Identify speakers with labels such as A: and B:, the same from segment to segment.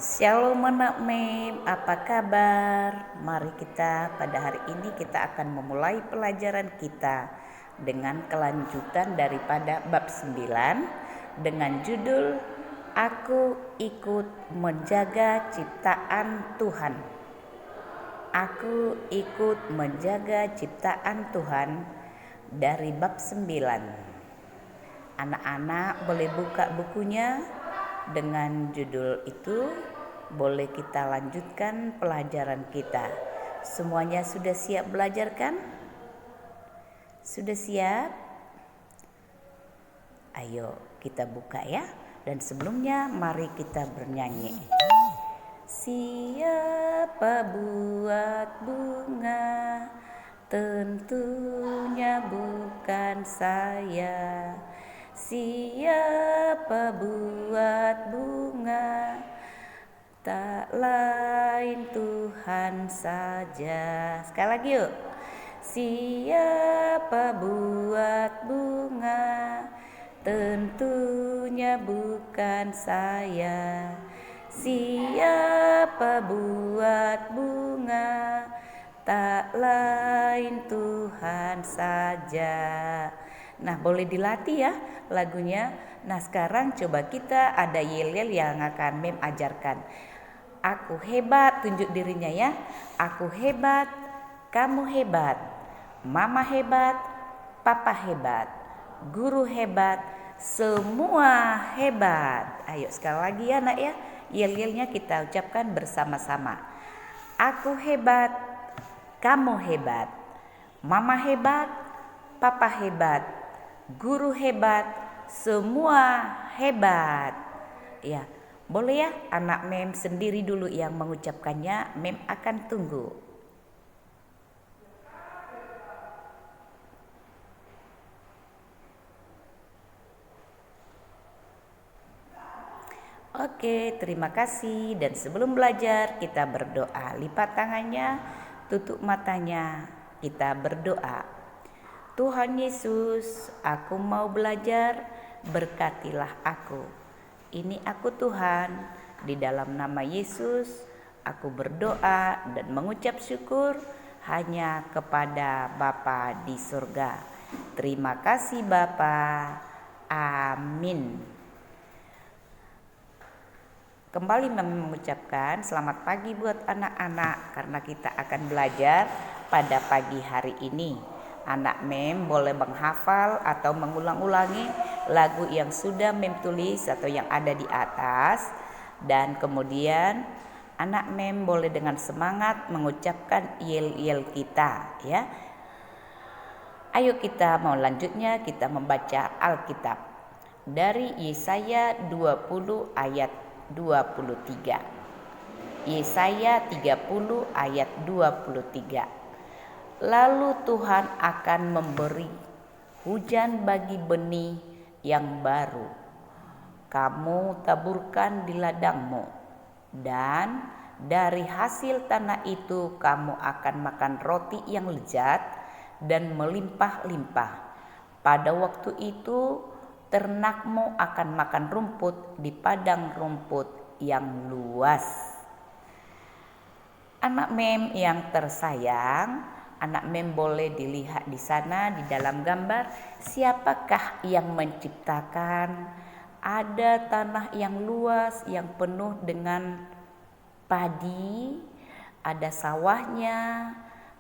A: Shalom anak mem, apa kabar? Mari kita pada hari ini kita akan memulai pelajaran kita dengan kelanjutan daripada bab 9 dengan judul Aku ikut menjaga ciptaan Tuhan. Aku ikut menjaga ciptaan Tuhan dari bab 9. Anak-anak boleh buka bukunya dengan judul itu. Boleh kita lanjutkan pelajaran kita. Semuanya sudah siap belajar kan? Sudah siap? Ayo kita buka ya. Dan sebelumnya mari kita bernyanyi. Siapa buat bunga? Tentunya bukan saya. Siapa buat bunga? Tak lain Tuhan saja. Sekali lagi yuk. Siapa buat bunga? Tentunya bukan saya. Siapa buat bunga? Tak lain Tuhan saja. Nah, boleh dilatih ya lagunya. Nah, sekarang coba kita ada yel-yel yang akan Mem ajarkan. Aku hebat, tunjuk dirinya ya. Aku hebat, kamu hebat, mama hebat, papa hebat, guru hebat, semua hebat. Ayo sekali lagi ya nak ya. Yel-yelnya kita ucapkan bersama-sama. Aku hebat, kamu hebat, mama hebat, papa hebat, guru hebat, semua hebat. Ya, boleh ya anak Mem sendiri dulu yang mengucapkannya. Mem akan tunggu. Oke, terima kasih. Dan sebelum belajar kita berdoa. Lipat tangannya, tutup matanya. Kita berdoa. Tuhan Yesus, aku mau belajar, berkatilah aku. Ini aku Tuhan, di dalam nama Yesus aku berdoa dan mengucap syukur hanya kepada Bapa di surga. Terima kasih Bapa. Amin. Kembali mengucapkan selamat pagi buat anak-anak karena kita akan belajar pada pagi hari ini. Anak Mem boleh menghafal atau mengulang-ulangi lagu yang sudah Mem tulis atau yang ada di atas. Dan kemudian anak Mem boleh dengan semangat mengucapkan yel-yel kita ya. Ayo kita mau lanjutnya kita membaca Alkitab. Dari Yesaya 20 ayat 23. Yesaya 30 ayat 23. Lalu Tuhan akan memberi hujan bagi benih yang baru. Kamu taburkan di ladangmu, dan dari hasil tanah itu kamu akan makan roti yang lezat dan melimpah-limpah. Pada waktu itu ternakmu akan makan rumput di padang rumput yang luas. Anak Mem yang tersayang, anak Mem boleh dilihat di sana di dalam gambar siapakah yang menciptakan. Ada tanah yang luas yang penuh dengan padi, ada sawahnya,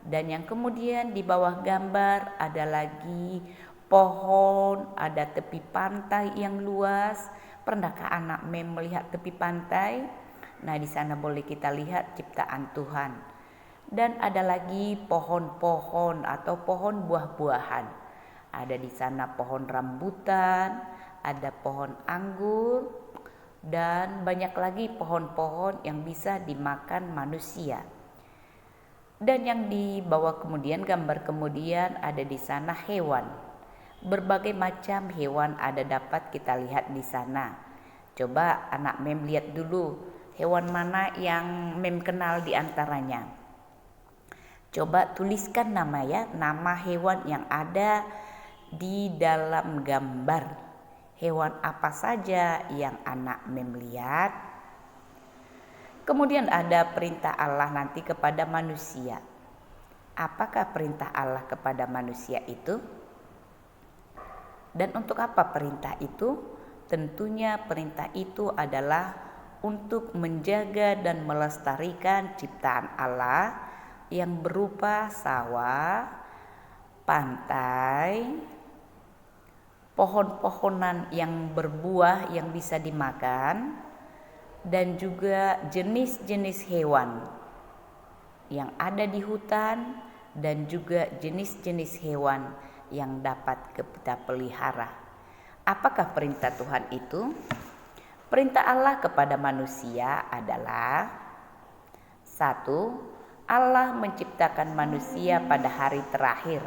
A: dan yang kemudian di bawah gambar ada lagi pohon, ada tepi pantai yang luas. Pernahkah anak Mem melihat tepi pantai? Nah, di sana boleh kita lihat ciptaan Tuhan. Dan ada lagi pohon-pohon atau pohon buah-buahan. Ada di sana pohon rambutan, ada pohon anggur, dan banyak lagi pohon-pohon yang bisa dimakan manusia. Dan yang di bawah kemudian gambar kemudian ada di sana hewan. Berbagai macam hewan ada dapat kita lihat di sana. Coba anak Mem lihat dulu hewan mana yang Mem kenal di antaranya. Coba tuliskan nama ya, nama hewan yang ada di dalam gambar. Hewan apa saja yang anak Mem lihat? Kemudian ada perintah Allah nanti kepada manusia. Apakah perintah Allah kepada manusia itu? Dan untuk apa perintah itu? Tentunya perintah itu adalah untuk menjaga dan melestarikan ciptaan Allah yang berupa sawah, pantai, pohon-pohonan yang berbuah yang bisa dimakan, dan juga jenis-jenis hewan yang ada di hutan dan juga jenis-jenis hewan yang dapat kita pelihara. Apakah perintah Tuhan itu? Perintah Allah kepada manusia adalah: 1. Allah menciptakan manusia pada hari terakhir,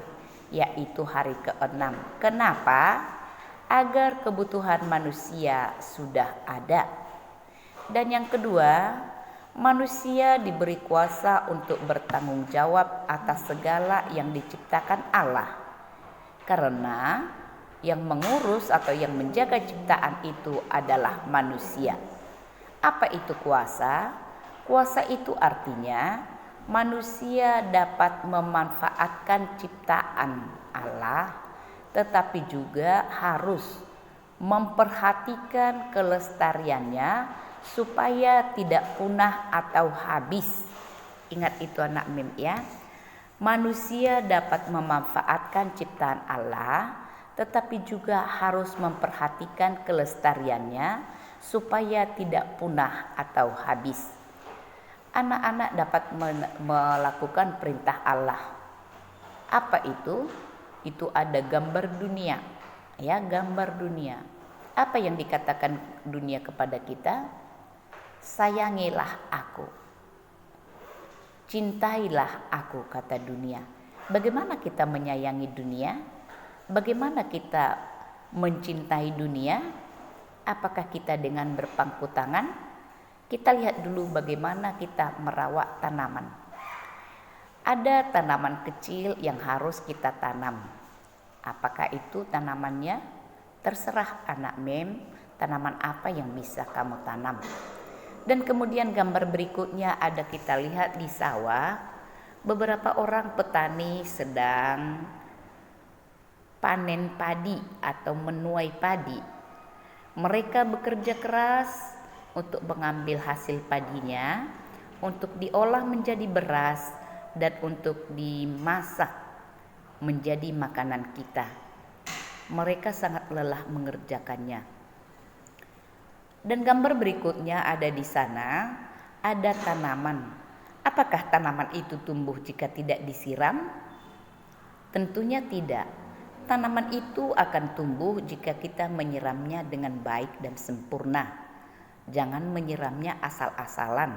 A: yaitu hari ke-6. Kenapa? Agar kebutuhan manusia sudah ada. Dan yang kedua, manusia diberi kuasa untuk bertanggung jawab atas segala yang diciptakan Allah. Karena yang mengurus atau yang menjaga ciptaan itu adalah manusia. Apa itu kuasa? Kuasa itu artinya manusia dapat memanfaatkan ciptaan Allah, tetapi juga harus memperhatikan kelestariannya supaya tidak punah atau habis. Ingat itu anak mem ya. Manusia dapat memanfaatkan ciptaan Allah, tetapi juga harus memperhatikan kelestariannya supaya tidak punah atau habis. Anak-anak dapat melakukan perintah Allah. Apa itu? Itu ada gambar dunia. Ya, gambar dunia. Apa yang dikatakan dunia kepada kita? Sayangilah aku, cintailah aku, kata dunia. Bagaimana kita menyayangi dunia? Bagaimana kita mencintai dunia? Apakah kita dengan berpangku tangan? Kita lihat dulu bagaimana kita merawat tanaman. Ada tanaman kecil yang harus kita tanam. Apakah itu tanamannya? Terserah anak mem, tanaman apa yang bisa kamu tanam. Dan kemudian gambar berikutnya ada kita lihat di sawah, beberapa orang petani sedang panen padi atau menuai padi. Mereka bekerja keras untuk mengambil hasil padinya, untuk diolah menjadi beras dan untuk dimasak menjadi makanan kita. Mereka sangat lelah mengerjakannya. Dan gambar berikutnya ada di sana, ada tanaman. Apakah tanaman itu tumbuh jika tidak disiram? Tentunya tidak. Tanaman itu akan tumbuh jika kita menyiramnya dengan baik dan sempurna. Jangan menyiramnya asal-asalan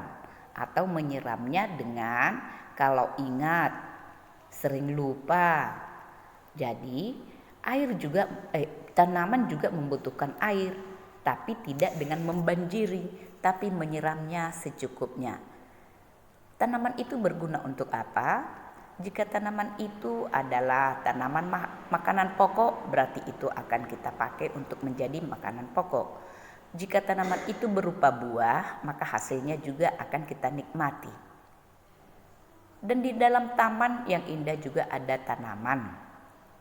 A: atau menyiramnya dengan kalau ingat, sering lupa. Jadi, tanaman juga membutuhkan air. Tapi tidak dengan membanjiri, tapi menyiramnya secukupnya. Tanaman itu berguna untuk apa? Jika tanaman itu adalah tanaman makanan pokok, berarti itu akan kita pakai untuk menjadi makanan pokok. Jika tanaman itu berupa buah, maka hasilnya juga akan kita nikmati. Dan di dalam taman yang indah juga ada tanaman.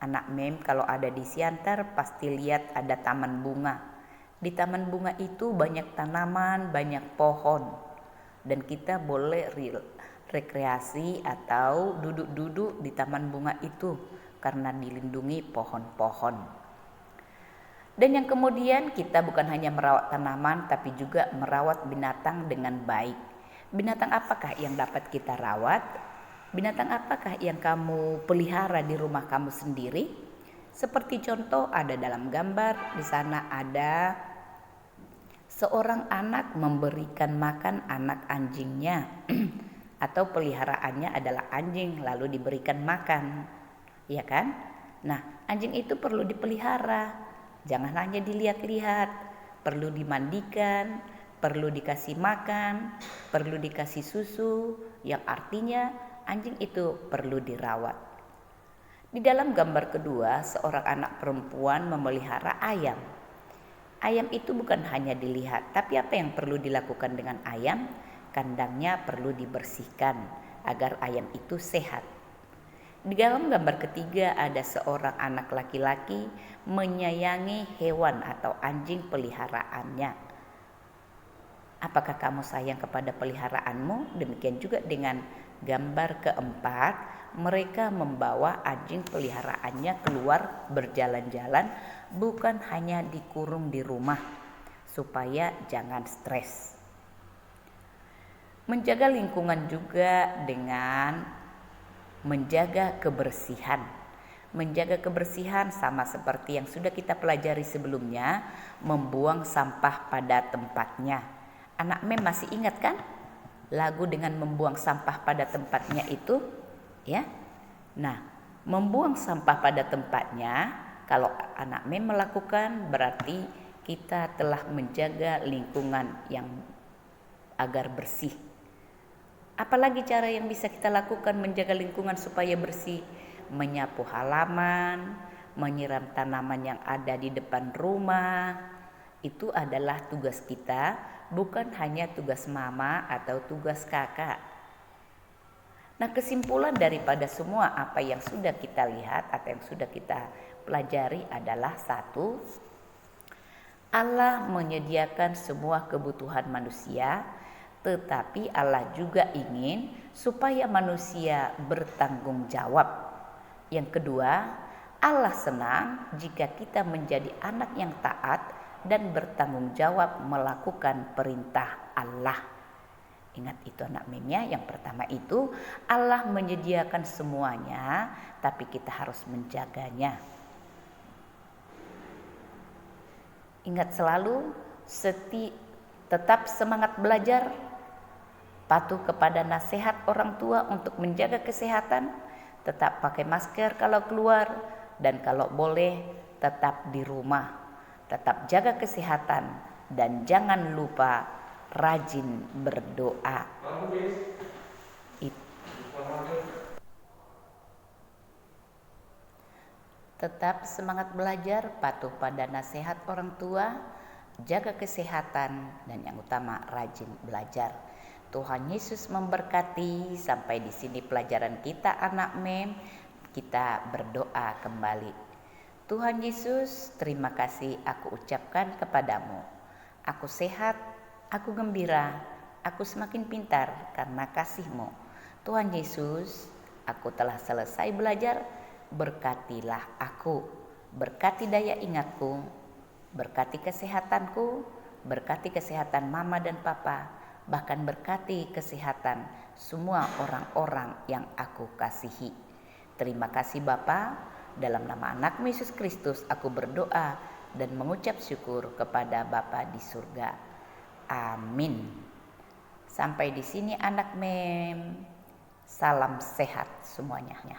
A: Anak mem kalau ada di Siantar pasti lihat ada taman bunga. Di taman bunga itu banyak tanaman, banyak pohon. Dan kita boleh rekreasi atau duduk-duduk di taman bunga itu karena dilindungi pohon-pohon. Dan yang kemudian kita bukan hanya merawat tanaman tapi juga merawat binatang dengan baik. Binatang apakah yang dapat kita rawat? Binatang apakah yang kamu pelihara di rumah kamu sendiri? Seperti contoh ada dalam gambar, di sana ada seorang anak memberikan makan anak anjingnya atau peliharaannya adalah anjing lalu diberikan makan, ya kan? Nah, anjing itu perlu dipelihara, jangan hanya dilihat-lihat, perlu dimandikan, perlu dikasih makan, perlu dikasih susu, yang artinya anjing itu perlu dirawat. Di dalam gambar kedua, seorang anak perempuan memelihara ayam. Ayam itu bukan hanya dilihat, tapi apa yang perlu dilakukan dengan ayam? kandangnya perlu dibersihkan agar ayam itu sehat. Di dalam gambar ketiga ada seorang anak laki-laki menyayangi hewan atau anjing peliharaannya. Apakah kamu sayang kepada peliharaanmu? Demikian juga dengan gambar keempat, mereka membawa anjing peliharaannya keluar berjalan-jalan, bukan hanya dikurung di rumah, supaya jangan stres. Menjaga lingkungan juga dengan menjaga kebersihan. Menjaga kebersihan sama seperti yang sudah kita pelajari sebelumnya, membuang sampah pada tempatnya. Anak mem masih ingat kan lagu dengan membuang sampah pada tempatnya itu? Ya. Nah, membuang sampah pada tempatnya, kalau anak mem melakukan berarti kita telah menjaga lingkungan yang agar bersih. Apalagi cara yang bisa kita lakukan menjaga lingkungan supaya bersih? Menyapu halaman, menyiram tanaman yang ada di depan rumah. Itu adalah tugas kita, bukan hanya tugas mama atau tugas kakak. Nah, kesimpulan daripada semua apa yang sudah kita lihat atau yang sudah kita pelajari adalah satu, Allah menyediakan semua kebutuhan manusia, tetapi Allah juga ingin supaya manusia bertanggung jawab. Yang kedua, Allah senang jika kita menjadi anak yang taat dan bertanggung jawab melakukan perintah Allah. Ingat itu anak memnya, yang pertama itu Allah menyediakan semuanya, tapi kita harus menjaganya. Ingat selalu, tetap semangat belajar, patuh kepada nasihat orang tua untuk menjaga kesehatan, tetap pakai masker kalau keluar, dan kalau boleh tetap di rumah. Tetap jaga kesehatan dan jangan lupa rajin berdoa. Tetap semangat belajar, patuh pada nasihat orang tua, jaga kesehatan, dan yang utama rajin belajar. Tuhan Yesus memberkati. Sampai di sini pelajaran kita anak mem. Kita berdoa kembali. Tuhan Yesus, terima kasih aku ucapkan kepadamu. Aku sehat, aku gembira, aku semakin pintar karena kasih-Mu. Tuhan Yesus, aku telah selesai belajar, berkatilah aku. Berkati daya ingatku, berkati kesehatanku, berkati kesehatan mama dan papa, bahkan berkati kesehatan semua orang-orang yang aku kasihi. Terima kasih Bapa. Dalam nama anak Yesus Kristus aku berdoa dan mengucap syukur kepada Bapa di surga. Amin. Sampai di sini anak mem. Salam sehat semuanya.